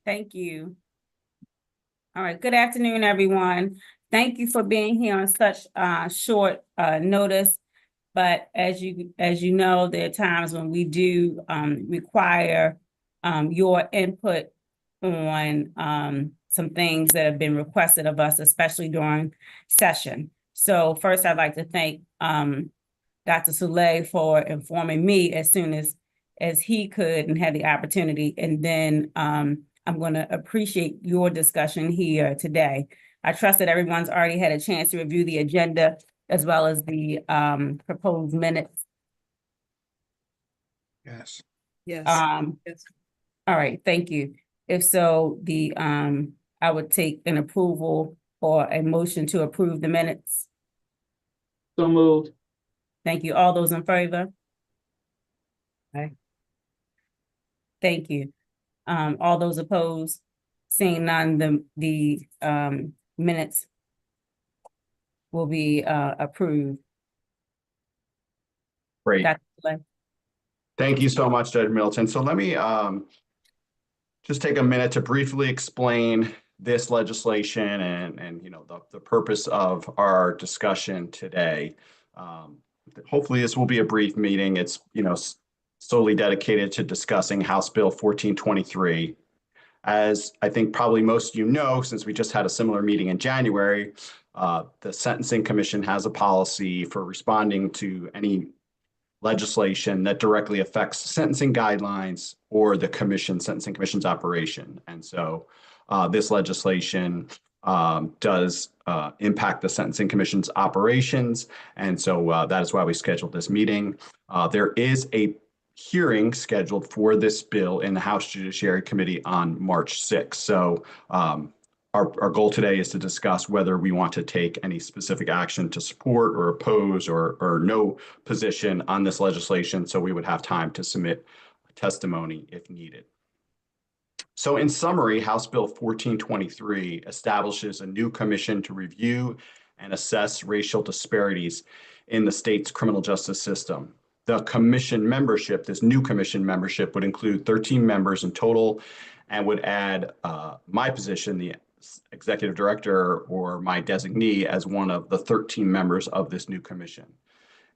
Thank you. All right, good afternoon, everyone. Thank you for being here on such short notice. But as you know, there are times when we do require your input on some things that have been requested of us, especially during session. So first, I'd like to thank Dr. Soule for informing me as soon as he could and had the opportunity. And then I'm going to appreciate your discussion here today. I trust that everyone's already had a chance to review the agenda as well as the proposed minutes. Yes. Yes. Yes. All right, thank you. If so, I would take an approval or a motion to approve the minutes. So moved. Thank you. All those in favor? Aye. Thank you. All those opposed? Seeing none, the minutes will be approved. Great. Dr. Soule? Thank you so much, Judge Middleton. So let me just take a minute to briefly explain this legislation and the purpose of our discussion today. Hopefully this will be a brief meeting. It's solely dedicated to discussing House Bill 1423. As I think probably most of you know, since we just had a similar meeting in January, the Sentencing Commission has a policy for responding to any legislation that directly affects sentencing guidelines or the sentencing commission's operation. And so this legislation does impact the Sentencing Commission's operations. And so that is why we scheduled this meeting. There is a hearing scheduled for this bill in the House Judiciary Committee on March 6th. So our goal today is to discuss whether we want to take any specific action to support or oppose or no position on this legislation. So we would have time to submit testimony if needed. So in summary, House Bill 1423 establishes a new commission to review and assess racial disparities in the state's criminal justice system. The commission membership, this new commission membership, would include 13 members in total and would add my position, the executive director, or my designee, as one of the 13 members of this new commission.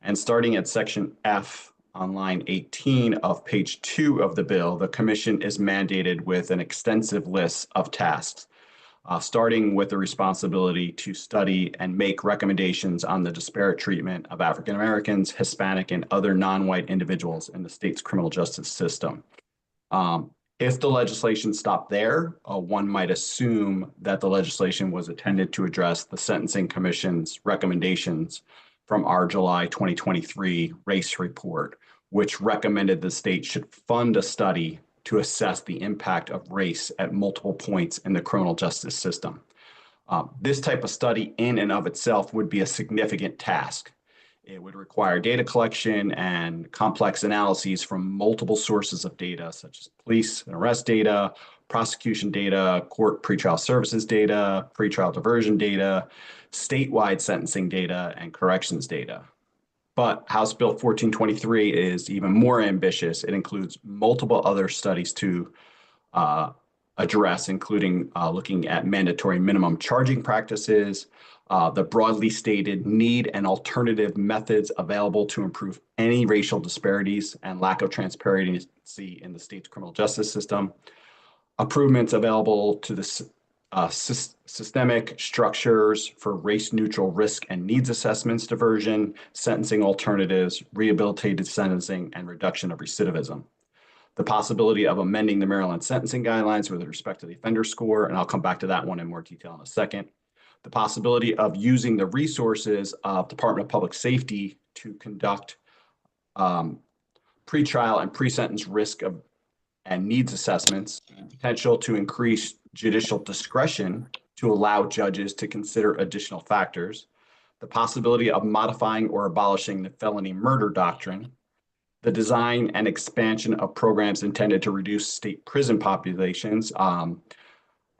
And starting at section F on line 18 of page 2 of the bill, the commission is mandated with an extensive list of tasks, starting with the responsibility to study and make recommendations on the disparate treatment of African Americans, Hispanic, and other non-white individuals in the state's criminal justice system. If the legislation stopped there, one might assume that the legislation was intended to address the Sentencing Commission's recommendations from our July 2023 race report, which recommended the state should fund a study to assess the impact of race at multiple points in the criminal justice system. This type of study in and of itself would be a significant task. It would require data collection and complex analyses from multiple sources of data, such as police and arrest data, prosecution data, court pretrial services data, pretrial diversion data, statewide sentencing data, and corrections data. But House Bill 1423 is even more ambitious. It includes multiple other studies to address, including looking at mandatory minimum charging practices, the broadly stated need and alternative methods available to improve any racial disparities and lack of transparency in the state's criminal justice system, improvements available to the systemic structures for race-neutral risk and needs assessments diversion, sentencing alternatives, rehabilitative sentencing, and reduction of recidivism. The possibility of amending the Maryland sentencing guidelines with respect to the offender score, and I'll come back to that one in more detail in a second. The possibility of using the resources of Department of Public Safety to conduct pretrial and pre-sentence risk of and needs assessments, potential to increase judicial discretion to allow judges to consider additional factors, the possibility of modifying or abolishing the felony murder doctrine, the design and expansion of programs intended to reduce state prison populations,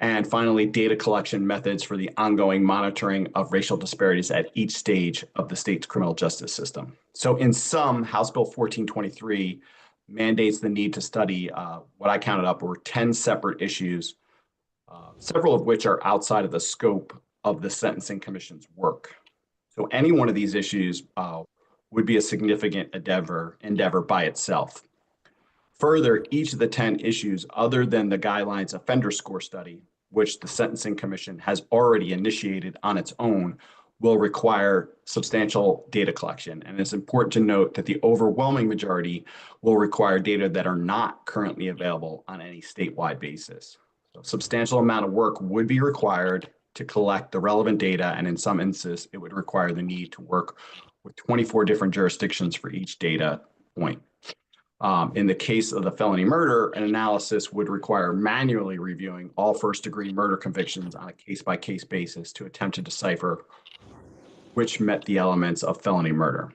and finally, data collection methods for the ongoing monitoring of racial disparities at each stage of the state's criminal justice system. So in sum, House Bill 1423 mandates the need to study what I counted up were 10 separate issues, several of which are outside of the scope of the Sentencing Commission's work. So any one of these issues would be a significant endeavor by itself. Further, each of the 10 issues, other than the guidelines offender score study, which the Sentencing Commission has already initiated on its own, will require substantial data collection. And it's important to note that the overwhelming majority will require data that are not currently available on any statewide basis. So a substantial amount of work would be required to collect the relevant data, and in some instances, it would require the need to work with 24 different jurisdictions for each data point. In the case of the felony murder, an analysis would require manually reviewing all first-degree murder convictions on a case-by-case basis to attempt to decipher which met the elements of felony murder.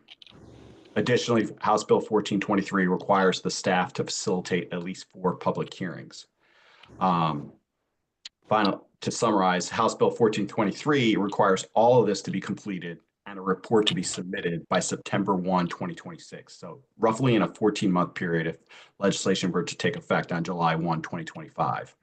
Additionally, House Bill 1423 requires the staff to facilitate at least 4 public hearings. To summarize, House Bill 1423 requires all of this to be completed and a report to be submitted by September 1, 2026. So roughly in a 14-month period if legislation were to take effect on July 1, 2025.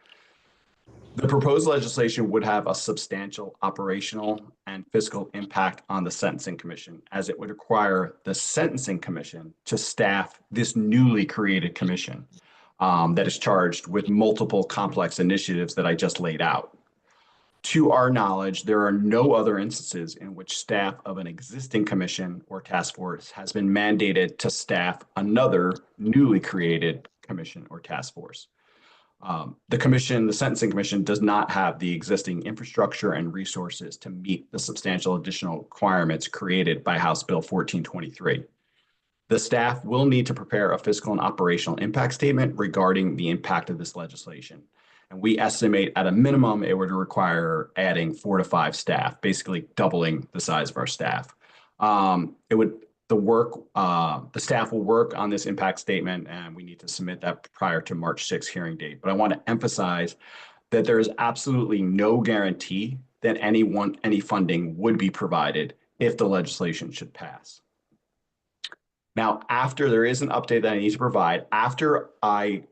The proposed legislation would have a substantial operational and fiscal impact on the Sentencing Commission, as it would require the Sentencing Commission to staff this newly created commission that is charged with multiple complex initiatives that I just laid out. To our knowledge, there are no other instances in which staff of an existing commission or task force has been mandated to staff another newly created commission or task force. The Sentencing Commission, does not have the existing infrastructure and resources to meet the substantial additional requirements created by House Bill 1423. The staff will need to prepare a fiscal and operational impact statement regarding the impact of this legislation. And we estimate at a minimum it would require adding 4 to 5 staff, basically doubling the size of our staff. The staff will work on this impact statement, and we need to submit that prior to March 6th hearing date. But I want to emphasize that there is absolutely no guarantee that any funding would be provided if the legislation should pass. Now, after there is an update that I need to provide, after I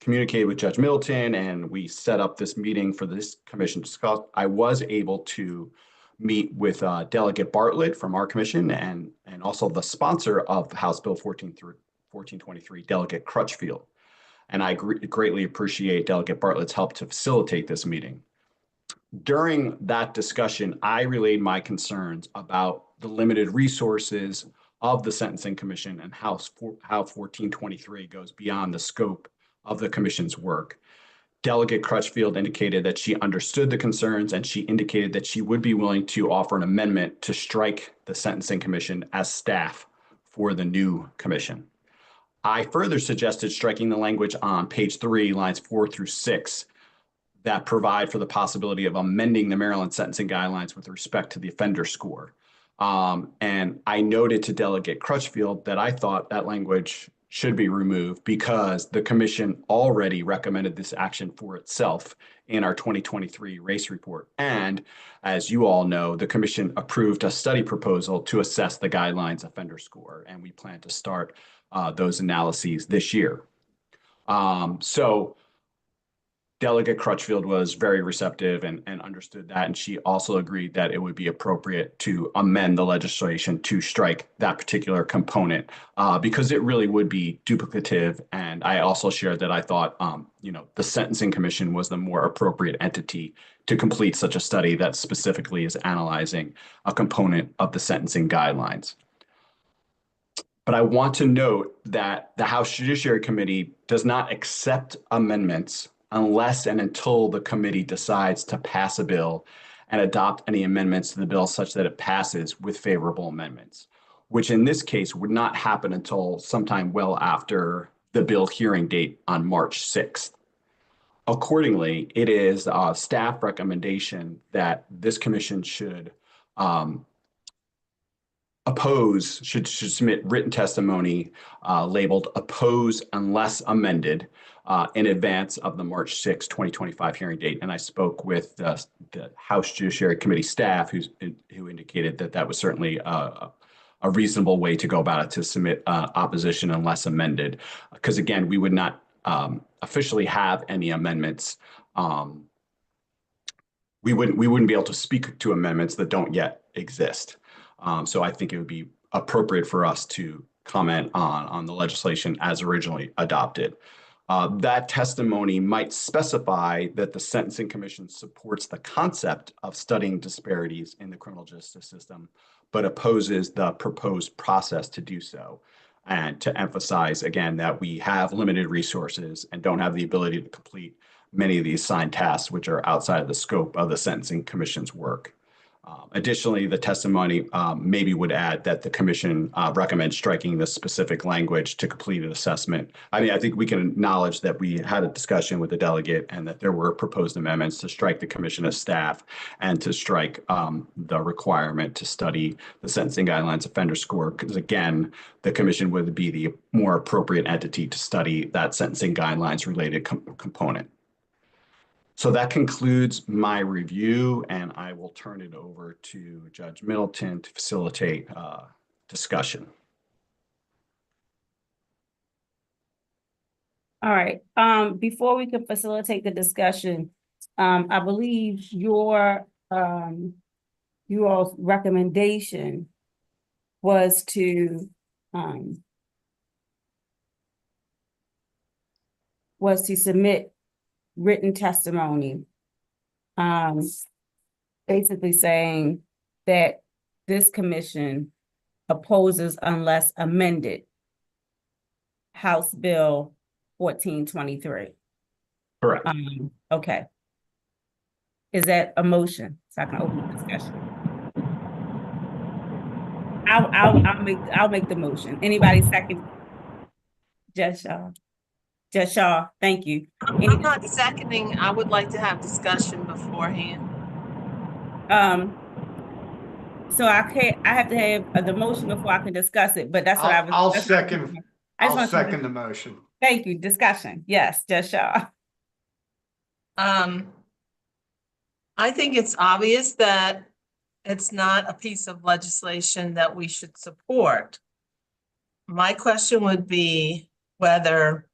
communicated with Judge Middleton and we set up this meeting for this commission to discuss, I was able to meet with Delegate Bartlett from our commission and also the sponsor of House Bill 1423, Delegate Crutchfield. And I greatly appreciate Delegate Bartlett's help to facilitate this meeting. During that discussion, I relayed my concerns about the limited resources of the Sentencing Commission and how 1423 goes beyond the scope of the commission's work. Delegate Crutchfield indicated that she understood the concerns, and she indicated that she would be willing to offer an amendment to strike the Sentencing Commission as staff for the new commission. I further suggested striking the language on page 3, lines 4 through 6, that provide for the possibility of amending the Maryland sentencing guidelines with respect to the offender score. And I noted to Delegate Crutchfield that I thought that language should be removed because the commission already recommended this action for itself in our 2023 race report. And as you all know, the commission approved a study proposal to assess the guidelines offender score, and we plan to start those analyses this year. So Delegate Crutchfield was very receptive and understood that, and she also agreed that it would be appropriate to amend the legislation to strike that particular component because it really would be duplicative. And I also shared that I thought, the Sentencing Commission was the more appropriate entity to complete such a study that specifically is analyzing a component of the sentencing guidelines. But I want to note that the House Judiciary Committee does not accept amendments unless and until the committee decides to pass a bill and adopt any amendments to the bill such that it passes with favorable amendments, which in this case would not happen until sometime well after the bill hearing date on March 6th. Accordingly, it is a staff recommendation that this commission should submit written testimony labeled oppose unless amended in advance of the March 6, 2025 hearing date. And I spoke with the House Judiciary Committee staff who indicated that that was certainly a a reasonable way to go about it to submit opposition unless amended. Because again, we would not officially have any amendments. We wouldn't be able to speak to amendments that don't yet exist. So I think it would be appropriate for us to comment on the legislation as originally adopted. That testimony might specify that the Sentencing Commission supports the concept of studying disparities in the criminal justice system, but opposes the proposed process to do so. And to emphasize again that we have limited resources and don't have the ability to complete many of these assigned tasks, which are outside of the scope of the Sentencing Commission's work. Additionally, the testimony maybe would add that the commission recommends striking the specific language to complete an assessment. I mean, I think we can acknowledge that we had a discussion with the delegate and that there were proposed amendments to strike the commission as staff and to strike the requirement to study the sentencing guidelines offender score, because again, the commission would be the more appropriate entity to study that sentencing guidelines related component. So that concludes my review, and I will turn it over to Judge Middleton to facilitate discussion. All right, before we can facilitate the discussion, I believe your you all's recommendation was to submit written testimony, basically saying that this commission opposes unless amended House Bill 1423. Correct. Okay. Is that a motion? So I can open the discussion. I'll make the motion. Anybody second? Judge Shaw. Judge Shaw, thank you. I'm not seconding. I would like to have discussion beforehand. So I have to have the motion before I can discuss it, but that's what I was. I'll that's second. I just I'll want to- second the motion. Thank you. Discussion. Yes, Judge Shaw. I think it's obvious that it's not a piece of legislation that we should support. My question would be whether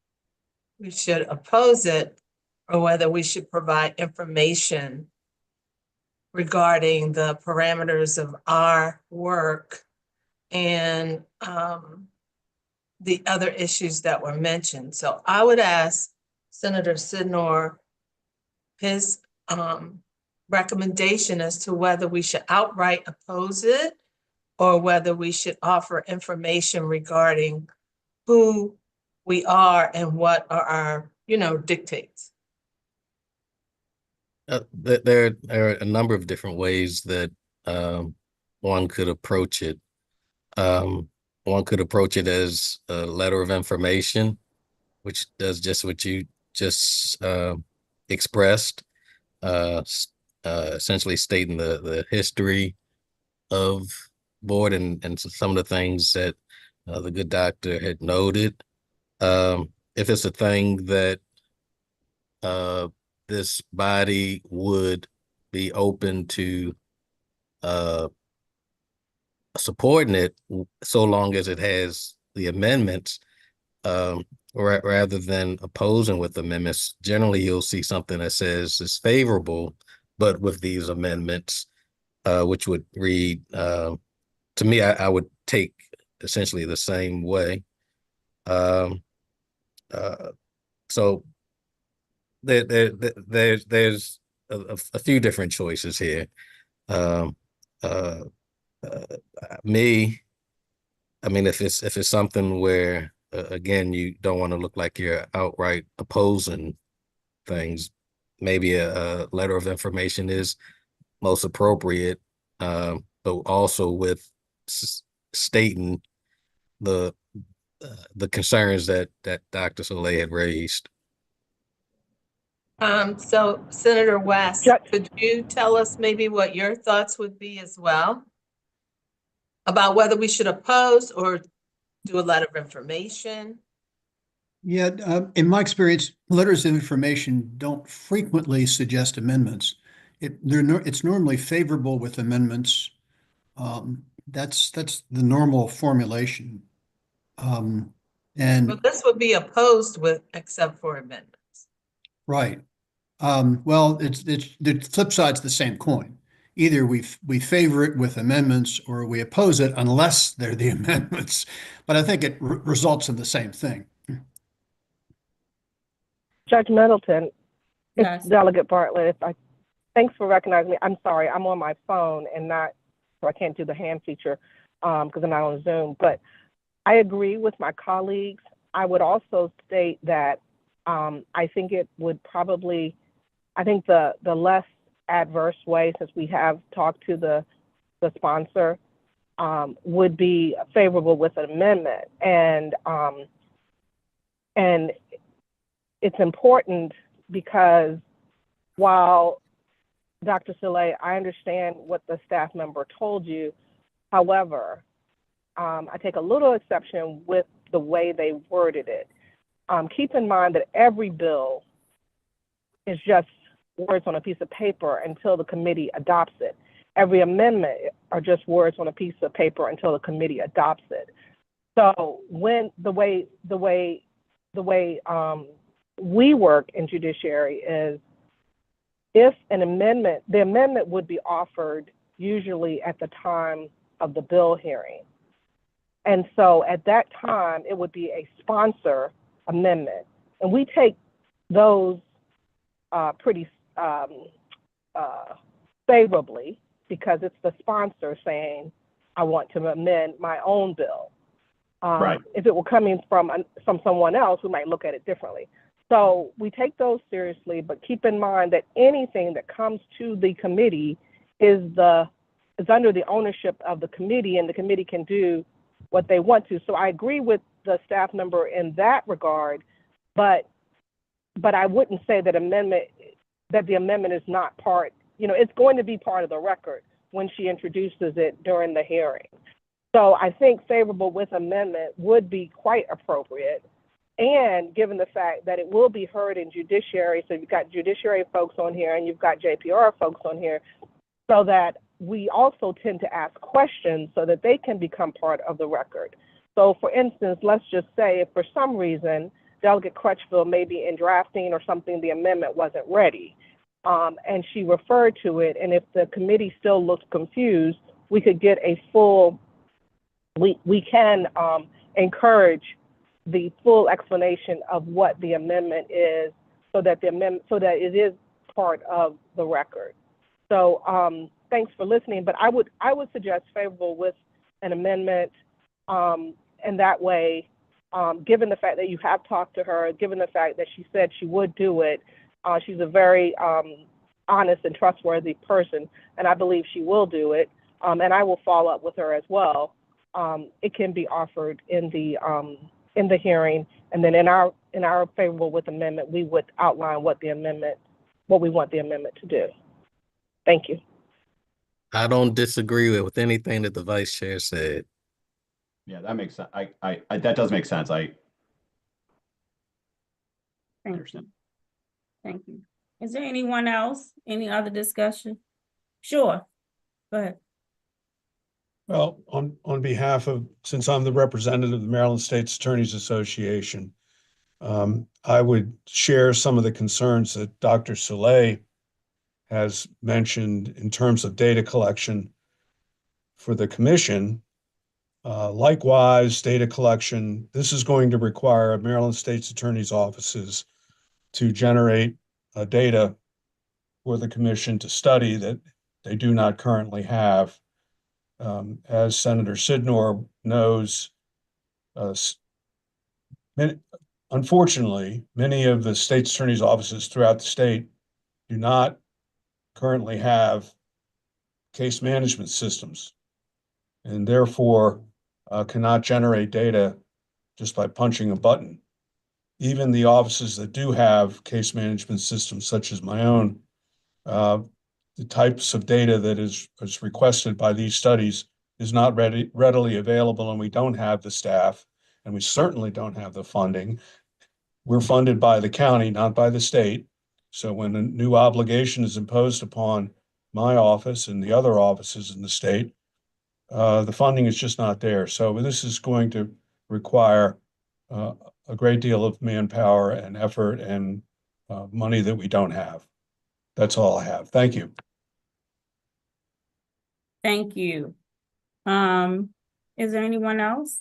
we should oppose it or whether we should provide information regarding the parameters of our work and the other issues that were mentioned. So I would ask Senator Sidnor his recommendation as to whether we should outright oppose it or whether we should offer information regarding who we are and what are our, dictates. There are a number of different ways that one could approach it. One could approach it as a letter of information, which does just what you just expressed, essentially stating the history of board and some of the things that the good doctor had noted. If it's a thing that this body would be open to supporting it, so long as it has the amendments, rather than opposing with amendments. Generally, you'll see something that says it's favorable, but with these amendments, which would read, to me, I would take essentially the same way. So there's a few different choices here. I mean, if it's something where again, you don't want to look like you're outright opposing things, maybe a letter of information is most appropriate, but also with stating the concerns that Dr. Soleil had raised. So Senator West, could you tell us maybe what your thoughts would be as well about whether we should oppose or do a letter of information? Yeah, in my experience, letters of information don't frequently suggest amendments. It's normally favorable with amendments, That's the normal formulation. But And this would be opposed with, except for amendments. right. Well, it's the flip side's the same coin. Either we favor it with amendments or we oppose it unless they're the amendments. But I think it results in the same thing. Judge Middleton, Yes. it's Delegate Bartlett. Thanks for recognizing me. I'm sorry, I'm on my phone and not, so I can't do the hand feature because I'm not on Zoom. But I agree with my colleagues. I would also state that I think it would probably, I think the less adverse way, since we have talked to the sponsor, would be favorable with an amendment. And it's important because while Dr. Soleil, I understand what the staff member told you. However, I take a little exception with the way they worded it. Keep in mind that every bill is just words on a piece of paper until the committee adopts it. Every amendment are just words on a piece of paper until the committee adopts it. So when the way we work in judiciary is, if an amendment, the amendment would be offered usually at the time of the bill hearing. And so at that time, it would be a sponsor amendment. And we take those pretty favorably because it's the sponsor saying, I want to amend my own bill. Right. If it were coming from someone else, we might look at it differently. So we take those seriously, but keep in mind that anything that comes to the committee is under the ownership of the committee, and the committee can do what they want to. So I agree with the staff member in that regard, but I wouldn't say that the amendment is not part, it's going to be part of the record when she introduces it during the hearing. So I think favorable with amendment would be quite appropriate. And given the fact that it will be heard in judiciary, so you've got judiciary folks on here and you've got JPR folks on here, so that we also tend to ask questions so that they can become part of the record. So for instance, let's just say if for some reason Delegate Crutchfield may be in drafting or something, the amendment wasn't ready, and she referred to it, and if the committee still looks confused, we could get a full, we can encourage the full explanation of what the amendment is, so that it is part of the record. So thanks for listening, but I would suggest favorable with an amendment, and that way, given the fact that you have talked to her, given the fact that she said she would do it, she's a very honest and trustworthy person, and I believe she will do it, and I will follow up with her as well. It can be offered in the hearing, and then in our favorable with amendment, we would outline what we want the amendment to do. Thank you. I don't disagree with anything that the vice chair said. Yeah, that makes sense. That does make sense. I Thank understand. you. Thank you. Is there anyone else? Any other discussion? Sure. Go ahead. Well, on behalf of, since I'm the representative of the Maryland States Attorneys Association, I would share some of the concerns that Dr. Soleil has mentioned in terms of data collection for the commission. Likewise, data collection, this is going to require Maryland States Attorney's offices to generate data for the commission to study that they do not currently have. As Senator Sidnor knows, unfortunately, many of the state's attorney's offices throughout the state do not currently have case management systems, and therefore cannot generate data just by punching a button. Even the offices that do have case management systems, such as my own, the types of data that is requested by these studies is not readily available, and we don't have the staff, and we certainly don't have the funding. We're funded by the county, not by the state. So when a new obligation is imposed upon my office and the other offices in the state, The funding is just not there. So this is going to require a great deal of manpower and effort and money that we don't have. That's all I have. Thank you. Thank you. Is there anyone else?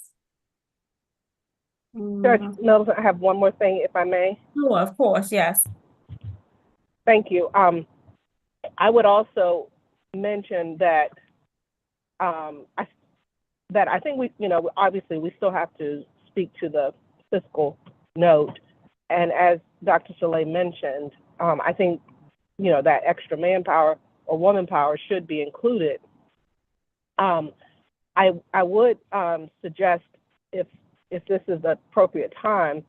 Judge Middleton, I have one more thing, if I may. Sure, of course, yes. Thank you. I would also mention that I think we, obviously we still have to speak to the fiscal note. And as Dr. Soleil mentioned, I think, that extra manpower or woman power should be included. I would suggest, if this is the appropriate time,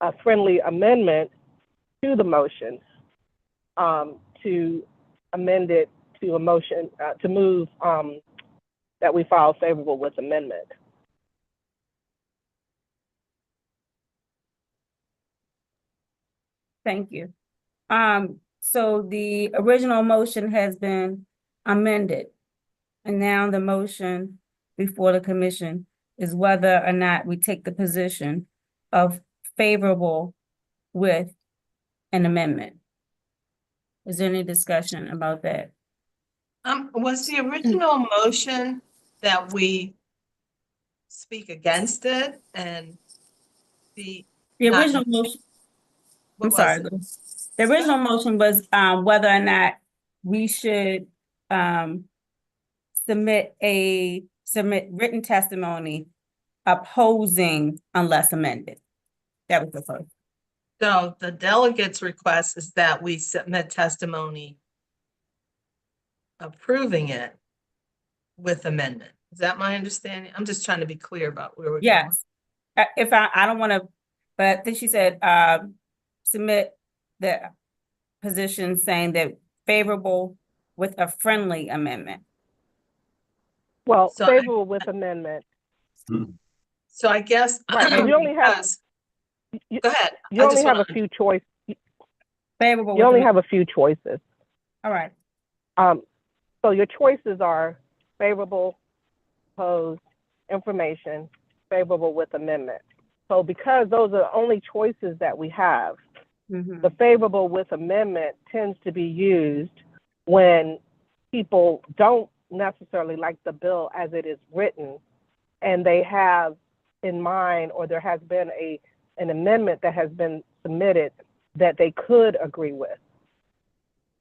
a friendly amendment to the motion, to amend it to a motion, to move that we file favorable with amendment. Thank you. So the original motion has been amended. And now the motion before the commission is whether or not we take the position of favorable with an amendment. Is there any discussion about that? Was the original motion that we speak against it and The not- original motion, what I'm was sorry. it? The original motion was whether or not we should submit written testimony opposing unless amended. That was the first. So the delegate's request is that we submit testimony approving it with amendment. Is that my understanding? I'm just trying to be clear about where we're going. Yes. If I don't want to, but I think she said submit the position saying that favorable with a friendly amendment. Well, So favorable with amendment. So I guess. Right, and you only have- because- Go ahead. You I only just have a wanna- few choices. Favorable. You with only amendment. have a few choices. All right. So your choices are favorable, opposed, information, favorable with amendment. So because those are the only choices that we have, Mhm. the favorable with amendment tends to be used when people don't necessarily like the bill as it is written, and they have in mind, or there has been an amendment that has been submitted that they could agree with.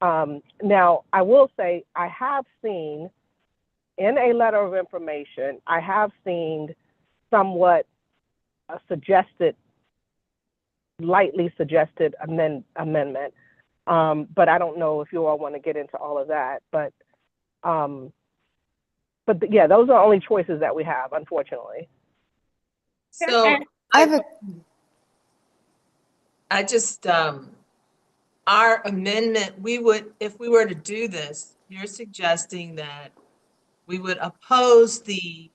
Now, I will say I have seen in a letter of information, I have seen somewhat lightly suggested amendment. But I don't know if you all want to get into all of that. But yeah, those are the only choices that we have, unfortunately. So I just, our amendment, if we were to do this, you're suggesting that we would oppose the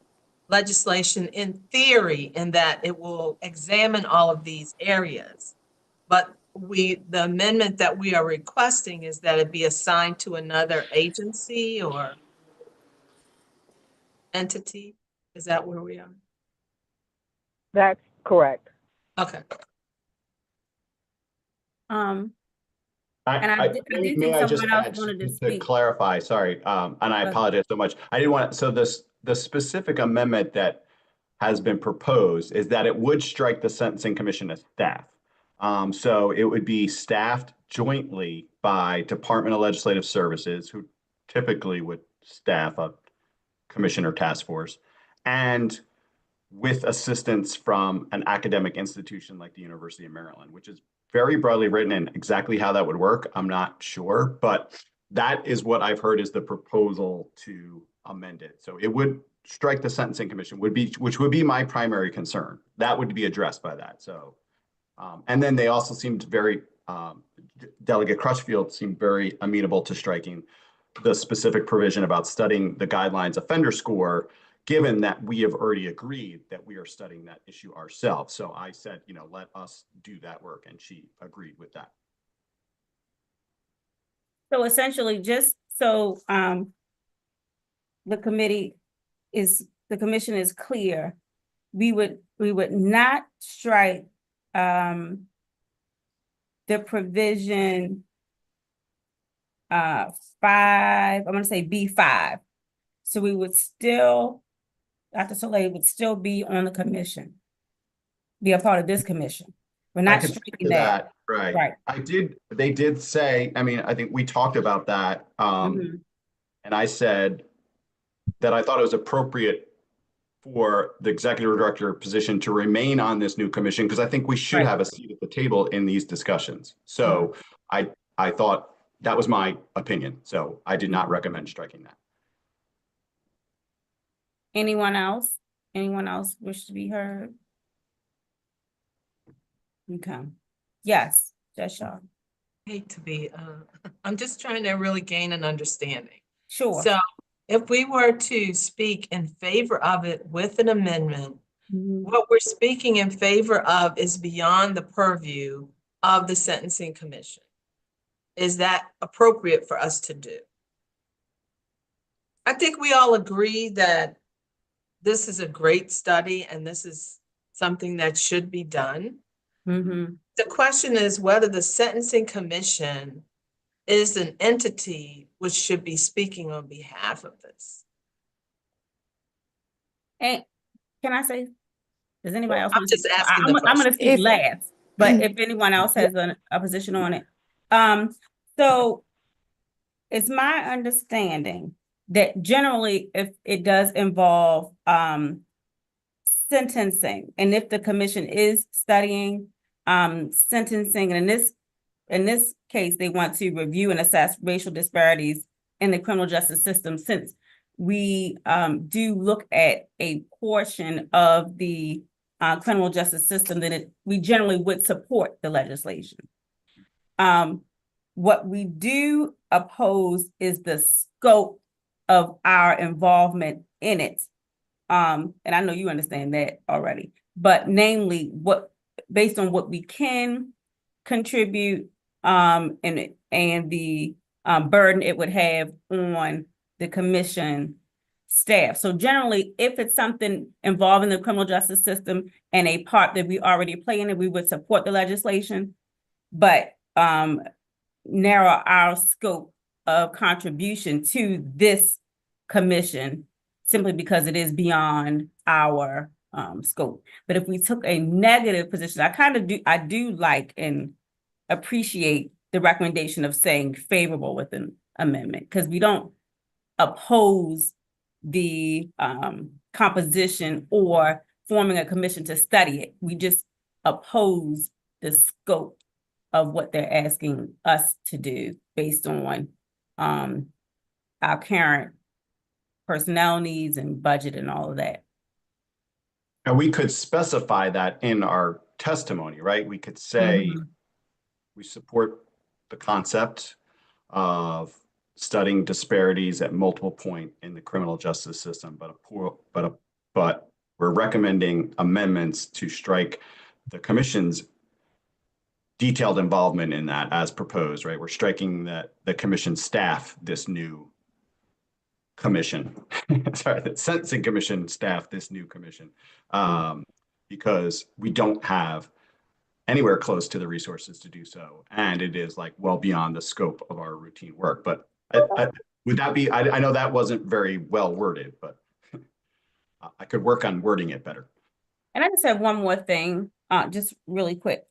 legislation in theory, and that it will examine all of these areas. But the amendment that we are requesting is that it be assigned to another agency or entity? Is that where we are? That's correct. Okay. And I do May think I just someone else add, wanted to just speak. clarify, sorry, and I Go ahead. apologize so much. I didn't want, so the specific amendment that has been proposed is that it would strike the Sentencing Commission as staff. So it would be staffed jointly by Department of Legislative Services, who typically would staff a commission or task force, and with assistance from an academic institution like the University of Maryland, which is very broadly written, and exactly how that would work, I'm not sure, but that is what I've heard is the proposal to amend it. So it would strike the Sentencing Commission, which would be my primary concern. That would be addressed by that. So, and then they also seemed very, Delegate Crutchfield seemed very amenable to striking the specific provision about studying the guidelines offender score, given that we have already agreed that we are studying that issue ourselves. So I said, let us do that work, and she agreed with that. So essentially, just so the committee the commission is clear, we would not strike, the provision, 5, I'm gonna say B5. So we would still, Dr. Soleil would still be on the commission, be a part of this commission. We're I not can speak striking to that. that, right. Right. They did say, I mean, I think we talked about that. Mhm. And I said that I thought it was appropriate for the executive director position to remain on this new commission, because I think we should Right. have a seat at the table in these discussions. So I thought that was my opinion. So I did not recommend striking that. Anyone else? Anyone else wish to be heard? Okay. Yes, Judge Shaw. Hate to be, I'm just trying to really gain an understanding. Sure. So if we were to speak in favor of it with an amendment, Mhm. what we're speaking in favor of is beyond the purview of the Sentencing Commission. Is that appropriate for us to do? I think we all agree that this is a great study and this is something that should be done. Mhm. The question is whether the Sentencing Commission is an entity which should be speaking on behalf of this. And can I say, does anybody else I'm want to? just asking the I'm gonna question. speak last, but if anyone else has a position on it. So it's my understanding that generally if it does involve sentencing, and if the commission is studying sentencing, and in this case, they want to review and assess racial disparities in the criminal justice system, since we do look at a portion of the criminal justice system, then we generally would support the legislation. What we do oppose is the scope of our involvement in it. And I know you understand that already, but namely based on what we can contribute, and the burden it would have on the commission staff. So generally, if it's something involving the criminal justice system and a part that we already play in it, we would support the legislation, but narrow our scope of contribution to this commission simply because it is beyond our scope. But if we took a negative position, I do like and appreciate the recommendation of saying favorable with an amendment, because we don't oppose the composition or forming a commission to study it. We just oppose the scope of what they're asking us to do based on our current personnel needs and budget and all of that. And we could specify that in our testimony, right? We could say we support the concept of studying disparities at multiple points in the criminal justice system, but we're recommending amendments to strike the commission's detailed involvement in that as proposed, right? We're striking the commission staff, this new commission, sorry, the sentencing commission staff, this new commission, because we don't have anywhere close to the resources to do so. And it is like well beyond the scope of our routine work. But would that be, I know that wasn't very well worded, but I could work on wording it better. And I just have one more thing, just really quick.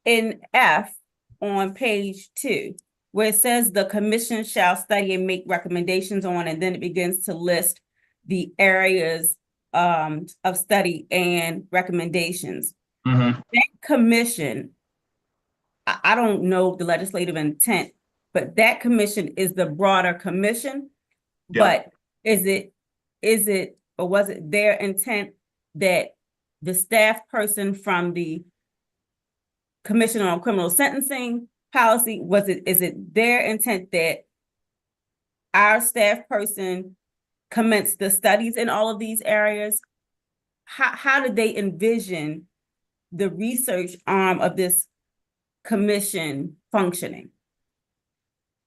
In F on page 2, where it says the commission shall study and make recommendations on, and then it begins to list the areas of study and recommendations. That commission, I don't know the legislative intent, but that commission is the broader commission. Yeah. But is it, or was it their intent that the staff person from the Commission on Criminal Sentencing Policy, is it their intent that our staff person commence the studies in all of these areas? How did they envision the research arm of this commission functioning?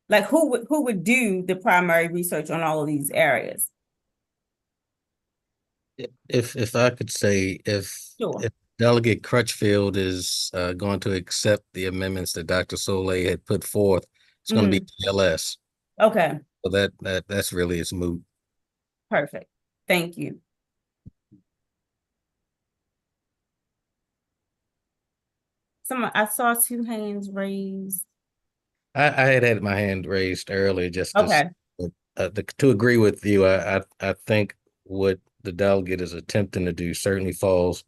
Like who would do the primary research on all of these areas? If I could say, Sure. if Delegate Crutchfield is going to accept the amendments that Dr. Soleil had put forth, it's going to be TLS. Okay, So that's really its moot. perfect. Thank you. I saw two hands raised. I had my hand raised earlier just Okay, to agree with you. I think what the delegate is attempting to do certainly falls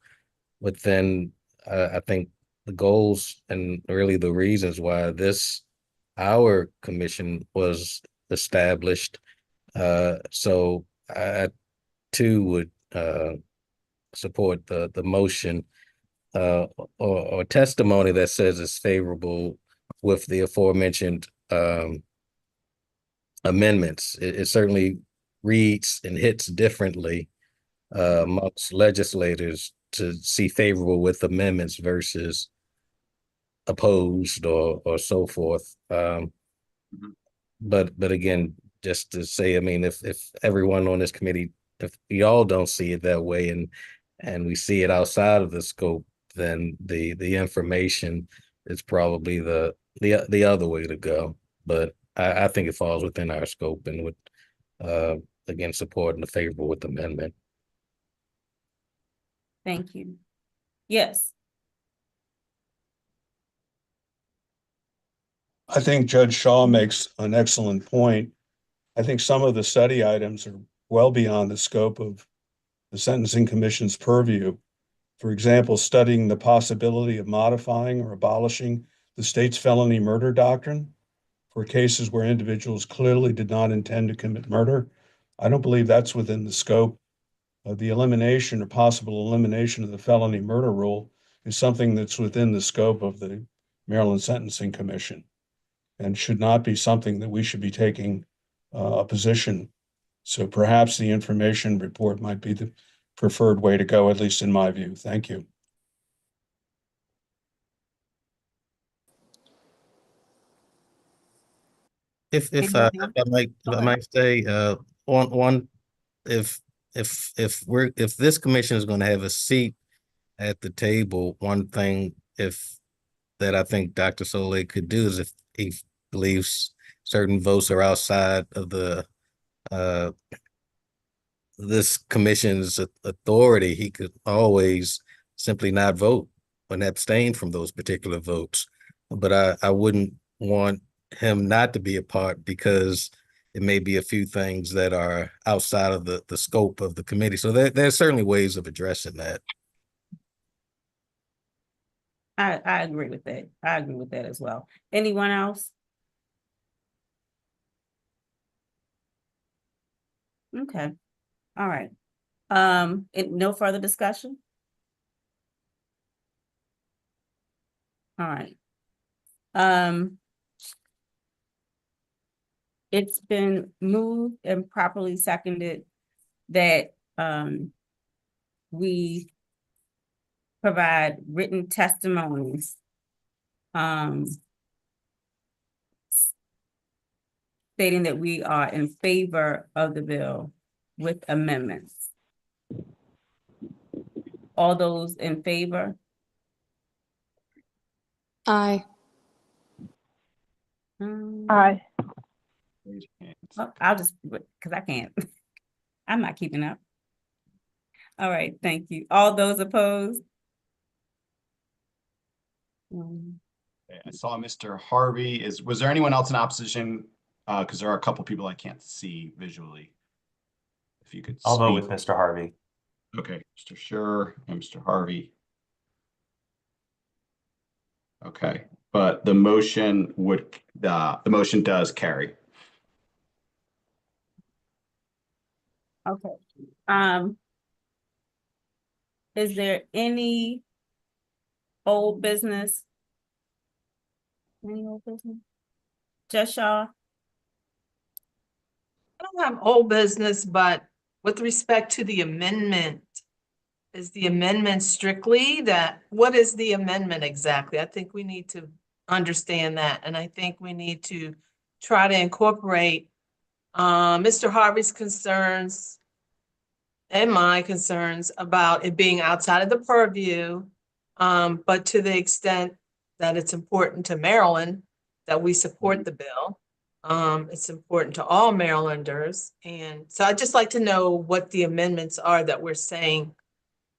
within, I think, the goals and really the reasons why our commission was established. So I too would support the motion or testimony that says it's favorable with the aforementioned amendments. It certainly reads and hits differently amongst legislators to see favorable with amendments versus opposed or so forth. But again, just to say, I mean, if everyone on this committee, if we all don't see it that way and we see it outside of the scope, then the information is probably the other way to go. But I think it falls within our scope and would again support the favorable with amendment. thank you. Yes, I think Judge Shaw makes an excellent point. I think some of the study items are well beyond the scope of the Sentencing Commission's purview. For example, studying the possibility of modifying or abolishing the state's felony murder doctrine for cases where individuals clearly did not intend to commit murder. I don't believe that's within the scope. The elimination or possible elimination of the felony murder rule is something that's within the scope of the Maryland Sentencing Commission and should not be something that we should be taking a position. So perhaps the information report might be the preferred way to go, at least in my view. Thank you. If Anyone else? I might say one if if this commission is going to have a seat at the table, one thing that I think Dr. Soleil could do is if he believes certain votes are outside of the this commission's authority, he could always simply not vote and abstain from those particular votes. But I wouldn't want him not to be a part because it may be a few things that are outside of the scope of the committee. So there's certainly ways of addressing that. I agree with that. I agree with that as well. Anyone else? Okay, all right. No further discussion? All right. It's been moved and properly seconded that we provide written testimonies stating that we are in favor of the bill with amendments. All those in favor? Aye. Aye. Raise your hands. I'll just, because I can't. I'm not keeping up. All right, thank you. All those opposed? I saw Mr. Harvey. Was there anyone else in opposition? Because there are a couple people I can't see visually. If you could I'll vote speak. with Mr. Harvey. Okay, Mr. Schur and Mr. Harvey. Okay, but the motion does carry. Okay. Is there any old business? Any old business? Just Shaw? I don't have old business, but with respect to the amendment, is the amendment strictly that, what is the amendment exactly? I think we need to understand that, and I think we need to try to incorporate Mr. Harvey's concerns and my concerns about it being outside of the purview. But to the extent that it's important to Maryland that we support the bill. It's important to all Marylanders. And so I'd just like to know what the amendments are that we're saying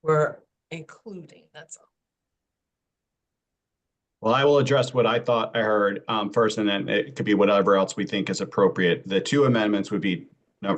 we're including, that's all. Well, I will address what I thought I heard first, and then it could be whatever else we think is appropriate. The two amendments would be,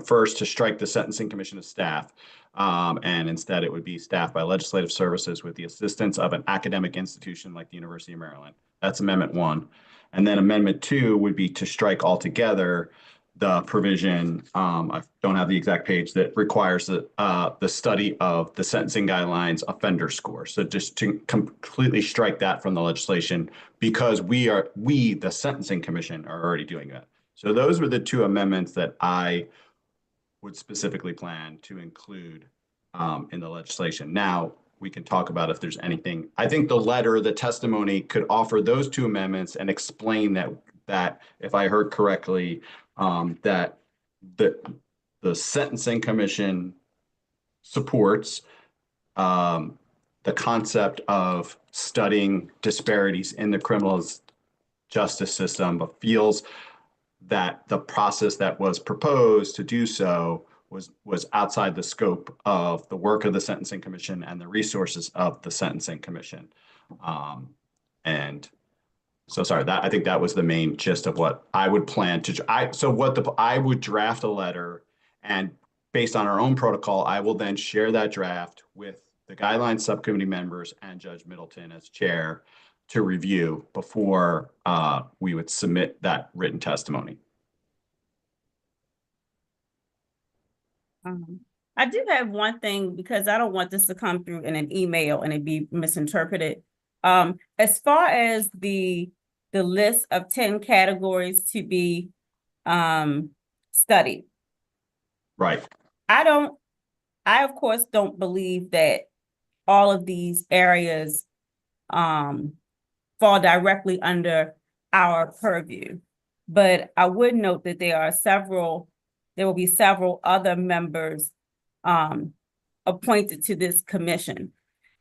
first, to strike the Sentencing Commission of staff, and instead it would be staffed by legislative services with the assistance of an academic institution like the University of Maryland. That's Amendment 1. And then Amendment 2 would be to strike altogether the provision, I don't have the exact page, that requires the study of the sentencing guidelines offender score. So just to completely strike that from the legislation, because we, the Sentencing Commission, are already doing that. So those were the two amendments that I would specifically plan to include in the legislation. Now, we can talk about if there's anything. I think the letter, the testimony could offer those two amendments and explain that if I heard correctly, that the Sentencing Commission supports the concept of studying disparities in the criminal justice system, but feels that the process that was proposed to do so was outside the scope of the work of the Sentencing Commission and the resources of the Sentencing Commission. And so sorry, I think that was the main gist of what I would plan to, I would draft a letter, and based on our own protocol, I will then share that draft with the guidelines subcommittee members and Judge Middleton as chair to review before we would submit that written testimony. I do have one thing, because I don't want this to come through in an email and it be misinterpreted. As far as the list of 10 categories to be studied. Right. I of course don't believe that all of these areas fall directly under our purview. But I would note that there will be several other members appointed to this commission.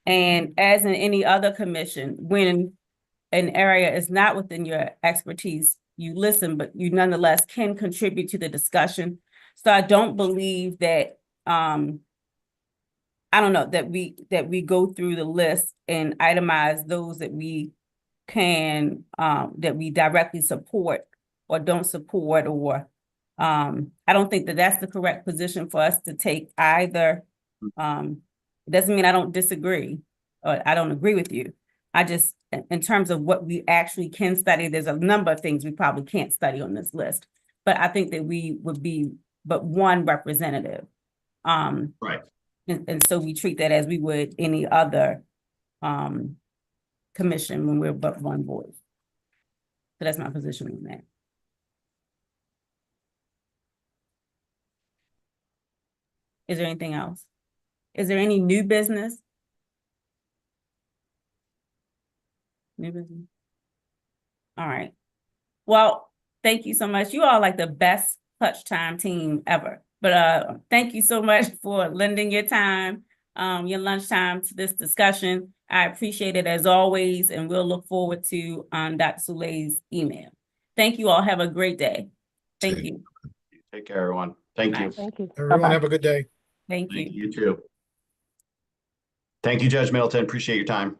And as in any other commission, when an area is not within your expertise, you listen, but you nonetheless can contribute to the discussion. So I don't believe that, I don't know, that we go through the list and itemize those that we can, that we directly support or don't support, or I don't think that that's the correct position for us to take either. It doesn't mean I don't disagree or I don't agree with you. I just, in terms of what we actually can study, there's a number of things we probably can't study on this list. But I think that we would be but one representative. Right. And so we treat that as we would any other commission when we're but one voice. So that's my position on that. Is there anything else? Is there any new business? New business? All right. Well, thank you so much. You all like the best clutch time team ever. But thank you so much for lending your time, your lunchtime to this discussion. I appreciate it as always, and we'll look forward to Dr. Souley's email. Thank you all. Have a great day. Thank you. Take care, everyone. Thank you. Thank you. Everyone Bye-bye. have a good day. Thank you. Thank you, you too. Thank you, Judge Middleton. Appreciate your time.